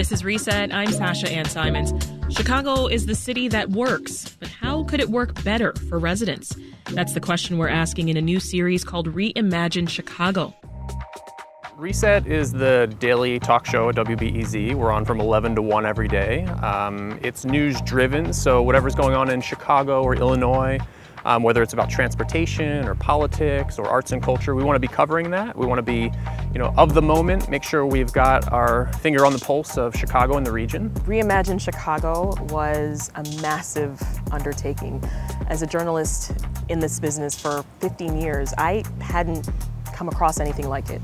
This is Reset. I'm Sasha-Ann Simons. Chicago is the city that works, but how could it work better for residents? That's the question we're asking in a new series called Reimagine Chicago. Reset is the daily talk show at WBEZ. We're on from 11 to 1 every day. It's news-driven, so whatever's going on in Chicago or Illinois, whether it's about transportation or politics or arts and culture, we want to be covering that. We want to be, of the moment, make sure we've got our finger on the pulse of Chicago and the region. Reimagine Chicago was a massive undertaking. As a journalist in this business for 15 years, I hadn't come across anything like it.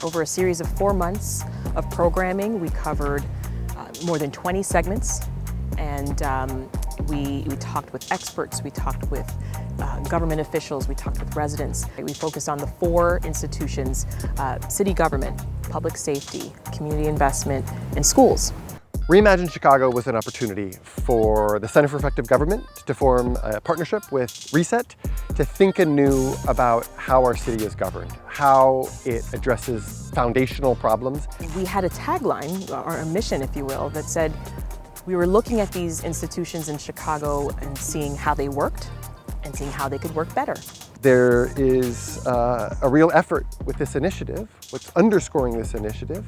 Over a series of 4 months of programming, we covered more than 20 segments, and we talked with experts, we talked with government officials, we talked with residents. We focused on the 4 institutions: city government, public safety, community investment, and schools. Reimagine Chicago was an opportunity for the Center for Effective Government to form a partnership with Reset to think anew about how our city is governed, how it addresses foundational problems. We had a tagline, or a mission, if you will, that said we were looking at these institutions in Chicago and seeing how they worked and seeing how they could work better. There is a real effort with this initiative. What's underscoring this initiative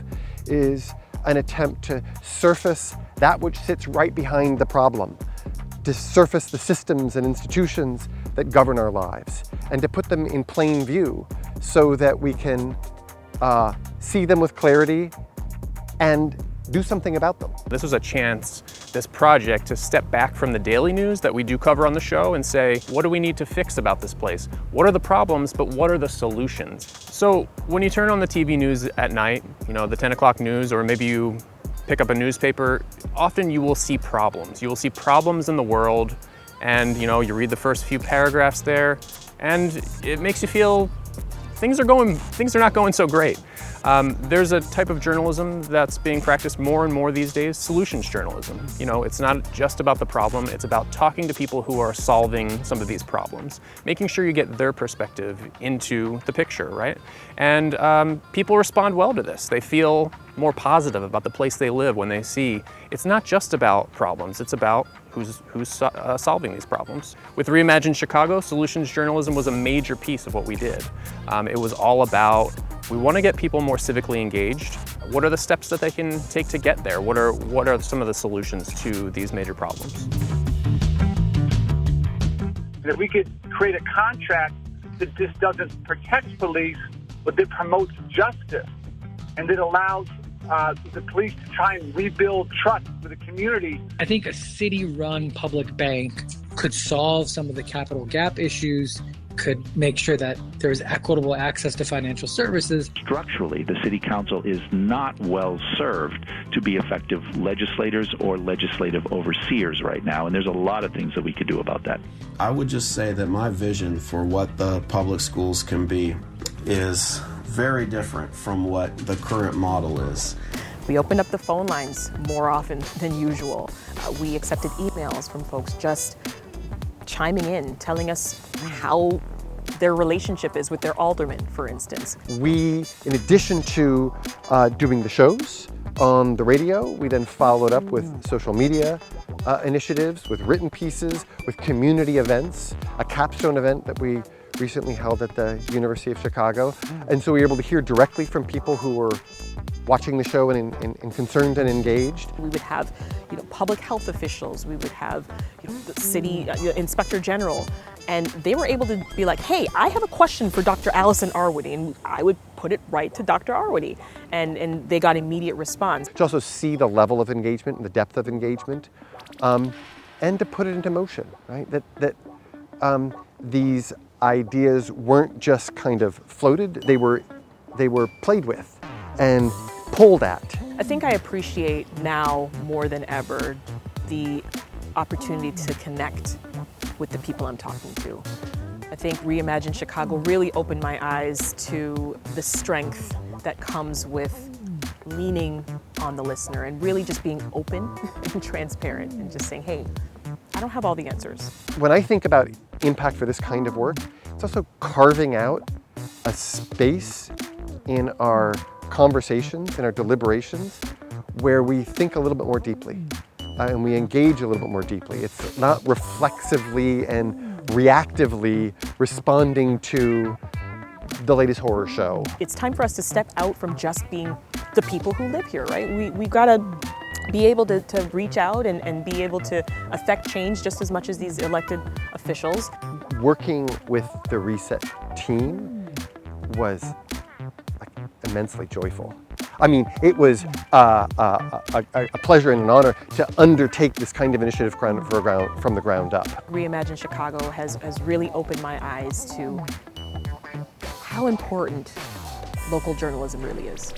is an attempt to surface that which sits right behind the problem, to surface the systems and institutions that govern our lives, and to put them in plain view so that we can see them with clarity and do something about them. This was a chance, this project, to step back from the daily news that we do cover on the show and say, what do we need to fix about this place? What are the problems, but what are the solutions? So when you turn on the TV news at night, the 10 o'clock news, or maybe you pick up a newspaper, often you will see problems. You will see problems in the world, and you read the first few paragraphs there, and it makes you feel things are not going so great. There's a type of journalism that's being practiced more and more these days, solutions journalism. It's not just about the problem, it's about talking to people who are solving some of these problems, making sure you get their perspective into the picture, right? And people respond well to this. They feel more positive about the place they live when they see it's not just about problems, it's about who's solving these problems. With Reimagine Chicago, solutions journalism was a major piece of what we did. It was all about, we want to get people more civically engaged. What are the steps that they can take to get there? What are some of the solutions to these major problems? And if we could create a contract that just doesn't protect police, but that promotes justice, and that allows the police to try and rebuild trust with the community. I think a city-run public bank could solve some of the capital gap issues, could make sure that there's equitable access to financial services. Structurally, the city council is not well served to be effective legislators or legislative overseers right now, and there's a lot of things that we could do about that. I would just say that my vision for what the public schools can be is very different from what the current model is. We opened up the phone lines more often than usual. We accepted emails from folks just chiming in, telling us how their relationship is with their alderman, for instance. We, in addition to doing the shows on the radio, we then followed up with social media initiatives, with written pieces, with community events, a capstone event that we recently held at the University of Chicago. And so we were able to hear directly from people who were watching the show and concerned and engaged. We would have public health officials, we would have the city inspector general, and they were able to be like, hey, I have a question for Dr. Allison Arwady, and I would put it right to Dr. Arwady, and they got immediate response. To also see the level of engagement and the depth of engagement, and to put it into motion, right? That these ideas weren't just kind of floated, they were played with and pulled at. I think I appreciate now more than ever the opportunity to connect with the people I'm talking to. I think Reimagine Chicago really opened my eyes to the strength that comes with leaning on the listener and really just being open and transparent and just saying, hey, I don't have all the answers. When I think about impact for this kind of work, it's also carving out a space in our conversations, in our deliberations, where we think a little bit more deeply and we engage a little bit more deeply. It's not reflexively and reactively responding to the latest horror show. It's time for us to step out from just being the people who live here, right? We've got to be able to reach out and be able to affect change just as much as these elected officials. Working with the Reset team was immensely joyful. I mean, it was a pleasure and an honor to undertake this kind of initiative from the ground up. Reimagine Chicago has really opened my eyes to how important local journalism really is.